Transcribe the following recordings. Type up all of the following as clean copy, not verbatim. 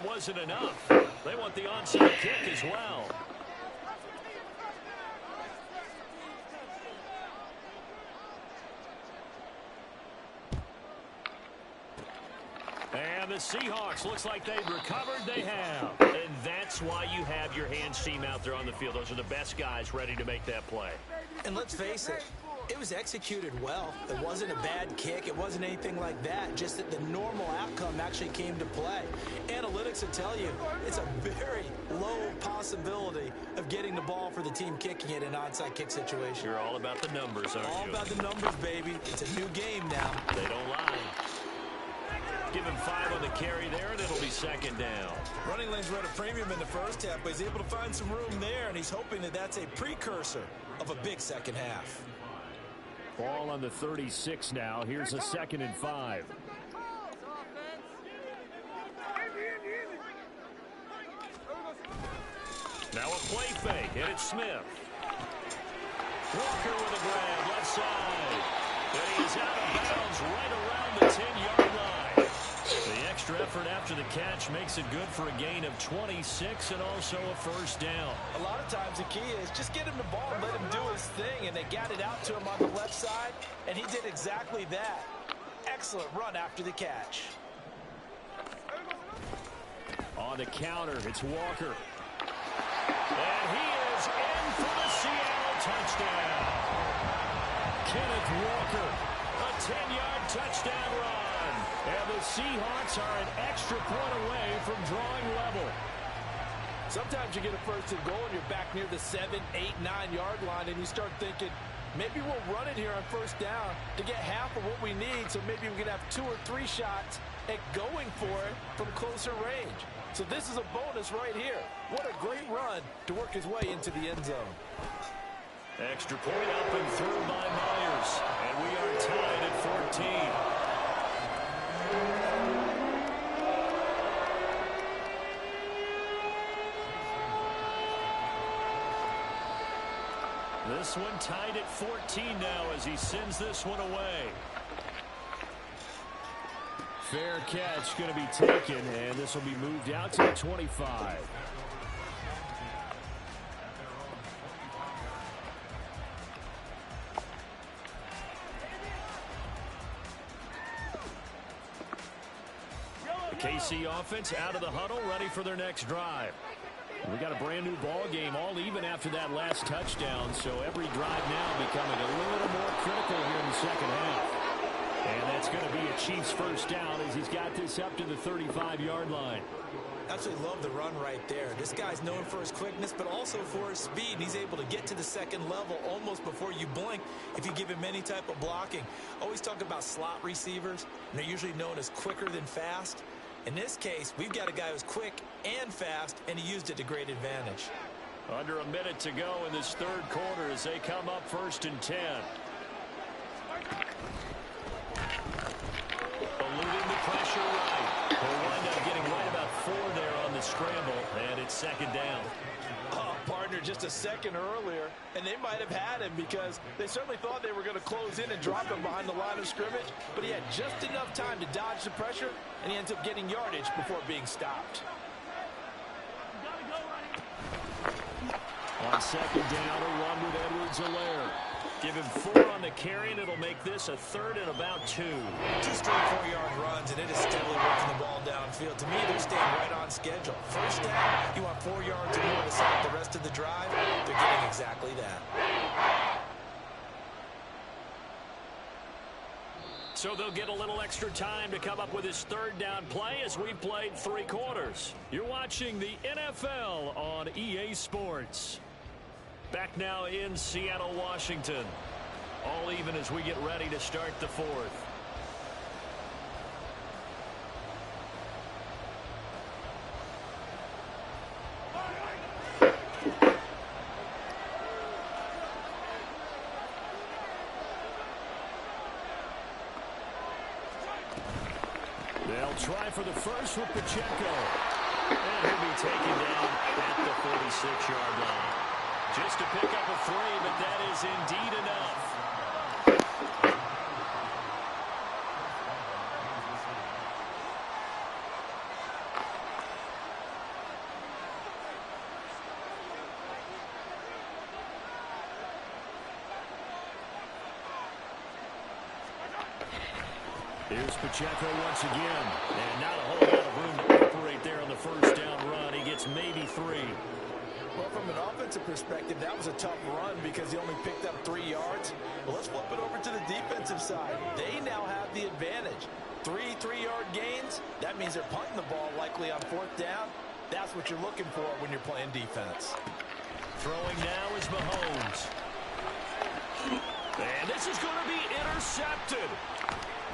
wasn't enough. They want the onside kick as well. And the Seahawks, looks like they've recovered. They have. And that's why you have your hands team out there on the field. Those are the best guys ready to make that play. And let's face it, it was executed well. It wasn't a bad kick. It wasn't anything like that. Just that the normal outcome actually came to play. Analytics will tell you it's a very low possibility of getting the ball for the team kicking it in an onside kick situation. You're all about the numbers, aren't you? All about the numbers, baby. It's a new game now. They don't lie. Give him 5 on the carry there, and it'll be second down. Running lanes were at a premium in the first half, but he's able to find some room there, and he's hoping that that's a precursor of a big second half. Ball on the 36 now. Here's a 2nd and 5. Now a play fake, and it's Smith. Walker with a grab, left side. And he is out of bounds right around the 10-yard line. The extra effort after the catch makes it good for a gain of 26 and also a first down. A lot of times the key is just get him the ball and let him do his thing, and they got it out to him on the left side, and he did exactly that. Excellent run after the catch. On the counter, it's Walker. And he is in for the Seattle touchdown. Kenneth Walker, a 10-yard touchdown run. And the Seahawks are an extra point away from drawing level. Sometimes you get a first and goal and you're back near the 7, 8, 9-yard line, and you start thinking, maybe we'll run it here on first down to get half of what we need, so maybe we can have 2 or 3 shots at going for it from closer range. So this is a bonus right here. What a great run to work his way into the end zone. Extra point up and through by Myers. And we are tied at 14. This one tied at 14 now as he sends this one away. Fair catch going to be taken, and this will be moved out to the 25. The KC offense out of the huddle, ready for their next drive. We got a brand new ball game, all even after that last touchdown, so every drive now becoming a little more critical here in the second half. And that's going to be a Chiefs first down as he's got this up to the 35-yard line. Absolutely love the run right there. This guy's known for his quickness, but also for his speed. And he's able to get to the second level almost before you blink if you give him any type of blocking. Always talk about slot receivers, and they're usually known as quicker than fast. In this case, we've got a guy who's quick and fast, and he used it to great advantage. Under a minute to go in this third quarter as they come up 1st and 10. Eluding the pressure right. They'll wind up getting right about 4 there on the scramble, and it's second down. Partner just a second earlier, and they might have had him because they certainly thought they were going to close in and drop him behind the line of scrimmage, but he had just enough time to dodge the pressure, and he ends up getting yardage before being stopped. On second down, a run with Edwards-Helaire. Give him 4 on the carry, and it'll make this a 3rd and about 2. 2 straight 4-yard runs, and it is steadily working the ball downfield. To me, they're staying right on schedule. First down, you want 4 yards or more to start the rest of the drive. They're getting exactly that. So they'll get a little extra time to come up with his 3rd down play as we've played 3 quarters. You're watching the NFL on EA Sports. Back now in Seattle, Washington. All even as we get ready to start the 4th. They'll try for the first with Pacheco. And he'll be taken down at the 46-yard line. Just to pick up a 3, but that is indeed enough. Here's Pacheco once again. And not a whole lot of room to operate there on the first down run. He gets maybe 3. Well, from an offensive perspective, that was a tough run because he only picked up 3 yards. Well, let's flip it over to the defensive side. They now have the advantage. 3 3-yard gains. That means they're punting the ball likely on 4th down. That's what you're looking for when you're playing defense. Throwing now is Mahomes. And this is going to be intercepted.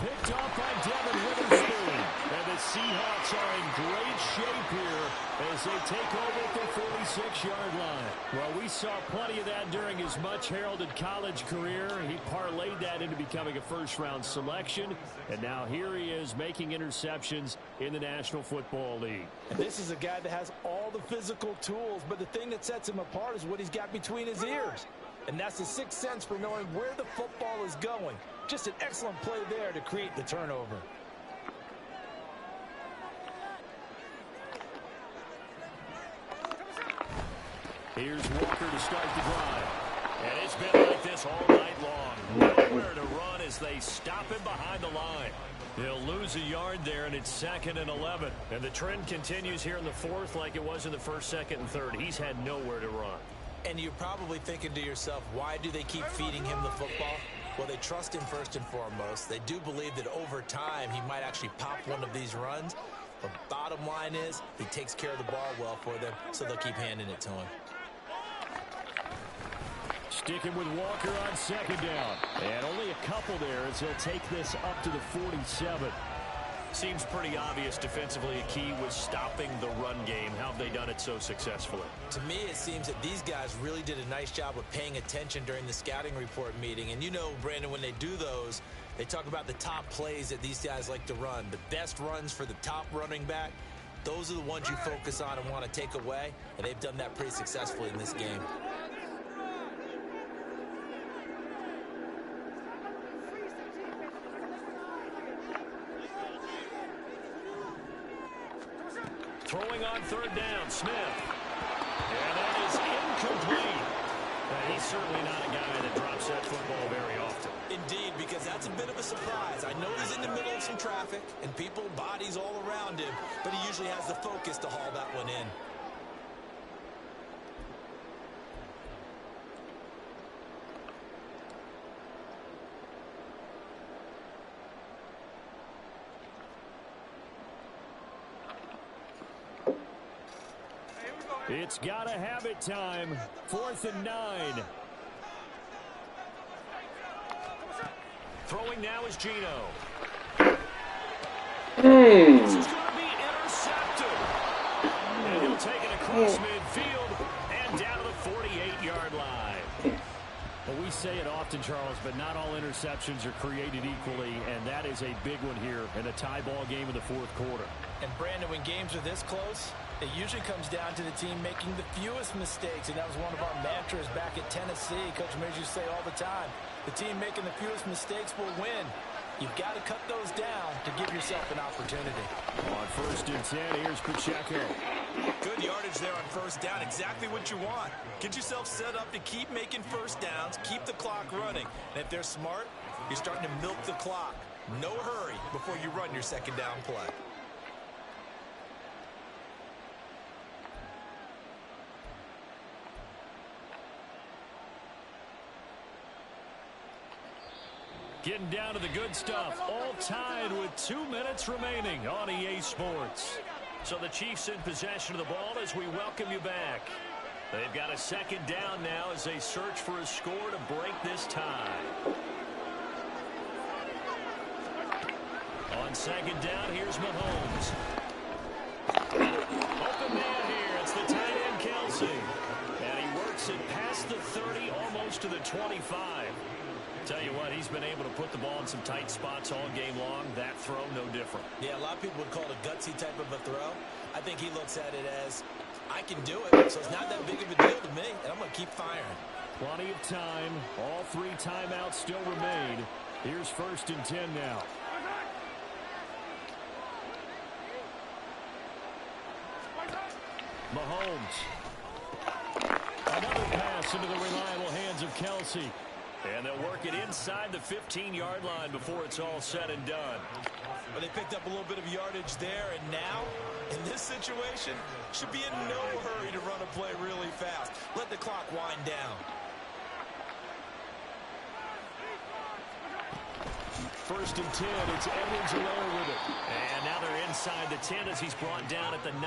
Picked off by Devin Witherspoon. And the Seahawks are in great shape here as they take over at the 46-yard line. Well, we saw plenty of that during his much-heralded college career. He parlayed that into becoming a first-round selection. And now here he is making interceptions in the National Football League. And this is a guy that has all the physical tools, but the thing that sets him apart is what he's got between his ears. And that's the sixth sense for knowing where the football is going. Just an excellent play there to create the turnover. Here's Walker to start the drive. And it's been like this all night long. Nowhere to run as they stop him behind the line. He'll lose a yard there, and it's 2nd and 11. And the trend continues here in the 4th like it was in the 1st, 2nd, and 3rd. He's had nowhere to run. And you're probably thinking to yourself, why do they keep feeding him the football? Well, they trust him first and foremost. They do believe that over time he might actually pop one of these runs. But bottom line is he takes care of the ball well for them, so they'll keep handing it to him. Sticking with Walker on 2nd down. And only a couple there as he'll take this up to the 47. Seems pretty obvious defensively a key was stopping the run game. How have they done it so successfully? To me, it seems that these guys really did a nice job of paying attention during the scouting report meeting. And you know, Brandon, when they do those, they talk about the top plays that these guys like to run. The best runs for the top running back, those are the ones you focus on and want to take away. And they've done that pretty successfully in this game. Throwing on 3rd down, Smith. And that is incomplete. And he's certainly not a guy that drops that football very often. Indeed, because that's a bit of a surprise. I know he's in the middle of some traffic and people, bodies all around him, but he usually has the focus to haul that one in. It's got to have it time. 4th and 9. Throwing now is Gino. This is going to be intercepted. And he'll take it across midfield and down to the 48-yard line. Well, we say it often, Charles, but not all interceptions are created equally, and that is a big one here in a tie ball game in the 4th quarter. And Brandon, when games are this close, it usually comes down to the team making the fewest mistakes, and that was one of our mantras back at Tennessee. Coach Mears used to say all the time, the team making the fewest mistakes will win. You've got to cut those down to give yourself an opportunity. On 1st and 10, here's Pacheco. Good yardage there on 1st down, exactly what you want. Get yourself set up to keep making 1st downs, keep the clock running. And if they're smart, you're starting to milk the clock. No hurry before you run your 2nd down play. Getting down to the good stuff, all tied with 2 minutes remaining on EA Sports. So the Chiefs in possession of the ball as we welcome you back. They've got a 2nd down now as they search for a score to break this tie. On 2nd down, here's Mahomes. Open man here, it's the tight end Kelsey. And he works it past the 30, almost to the 25. Tell you what, he's been able to put the ball in some tight spots all game long. That throw, no different. Yeah, a lot of people would call it a gutsy type of a throw. I think he looks at it as, I can do it, so it's not that big of a deal to me, and I'm going to keep firing. Plenty of time. All 3 timeouts still remain. Here's 1st and 10 now. Mahomes. Another pass into the reliable hands of Kelsey. And they'll work it inside the 15-yard line before it's all said and done. But they picked up a little bit of yardage there, and now, in this situation, should be in no hurry to run a play really fast. Let the clock wind down. First and 10, it's Edwards-Helaire with it. And now they're inside the 10 as he's brought down at the 9.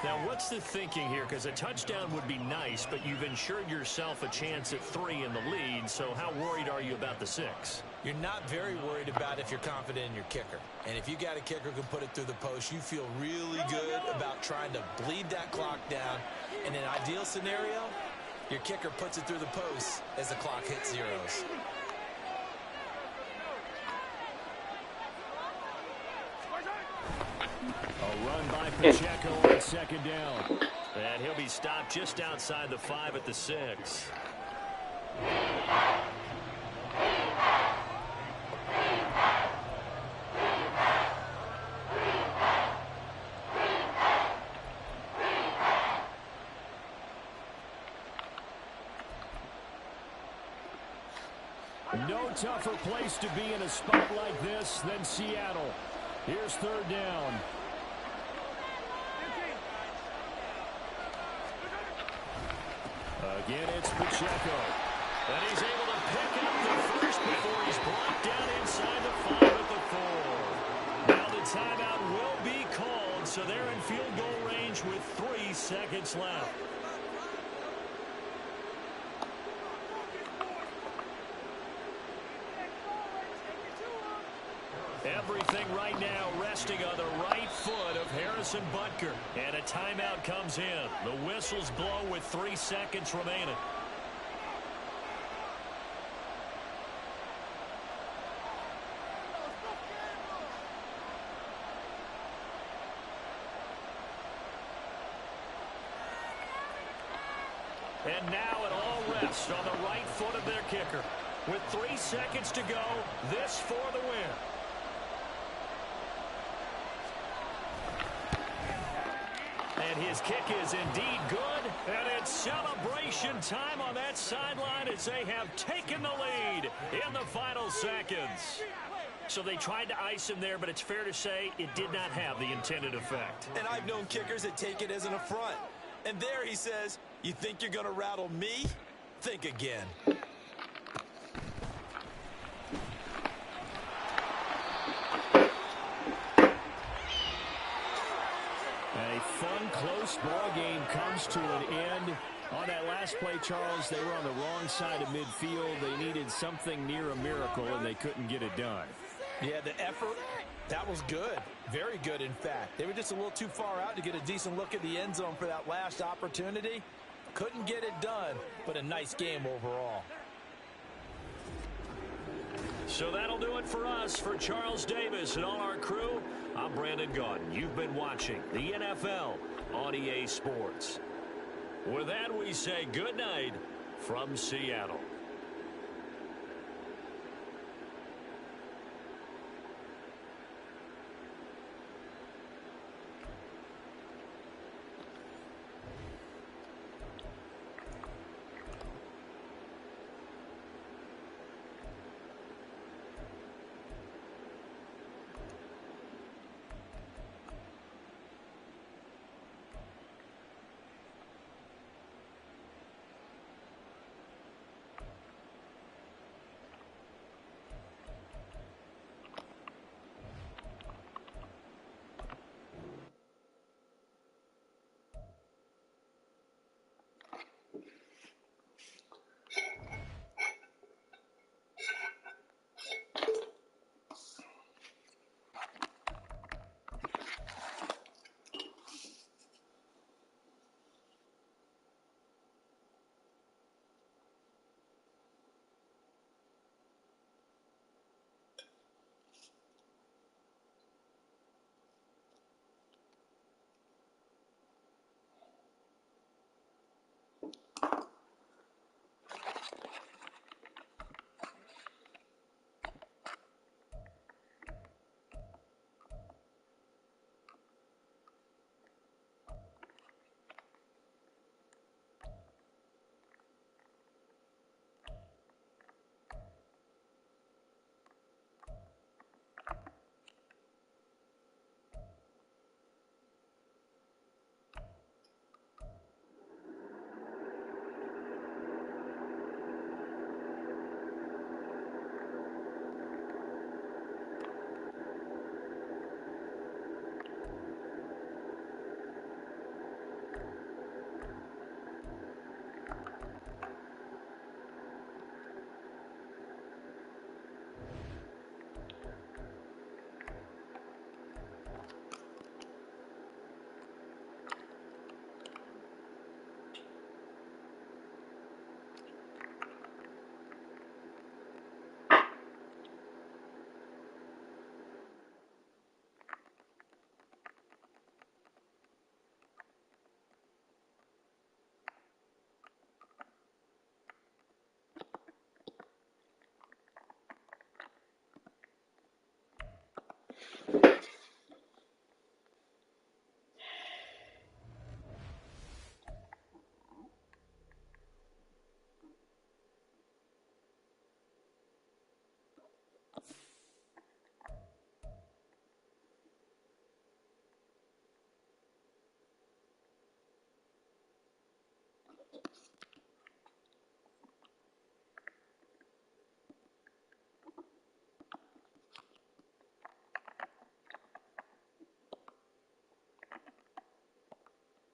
Now, what's the thinking here? Because a touchdown would be nice, but you've ensured yourself a chance at 3 in the lead, so how worried are you about the 6? You're not very worried about if you're confident in your kicker. And if you got a kicker who can put it through the post, you feel really good about trying to bleed that clock down. In an ideal scenario, your kicker puts it through the post as the clock hits zeros. A run by Pacheco on second down. And he'll be stopped just outside the 5 at the 6. No tougher place to be in a spot like this than Seattle. Here's third down. Again, it's Pacheco. And he's able to pick up the first before he's brought down inside the 5 at the 4. Now the timeout will be called, so they're in field goal range with 3 seconds left. Everything right now resting on the right foot of Harrison Butker. And a timeout comes in. The whistles blow with 3 seconds remaining. And now it all rests on the right foot of their kicker. With 3 seconds to go, this for the win. And his kick is indeed good. And it's celebration time on that sideline as they have taken the lead in the final seconds. So they tried to ice him there, but it's fair to say it did not have the intended effect. And I've known kickers that take it as an affront. And there he says, you think you're going to rattle me? Think again. A fun, close ball game comes to an end. On that last play, Charles, they were on the wrong side of midfield. They needed something near a miracle, and they couldn't get it done. Yeah, the effort, that was good. Very good, in fact. They were just a little too far out to get a decent look at the end zone for that last opportunity. Couldn't get it done, but a nice game overall. So that'll do it for us. For Charles Davis and all our crew, I'm Brandon Gaudin. You've been watching the NFL on EA Sports. With that, we say good night from Seattle.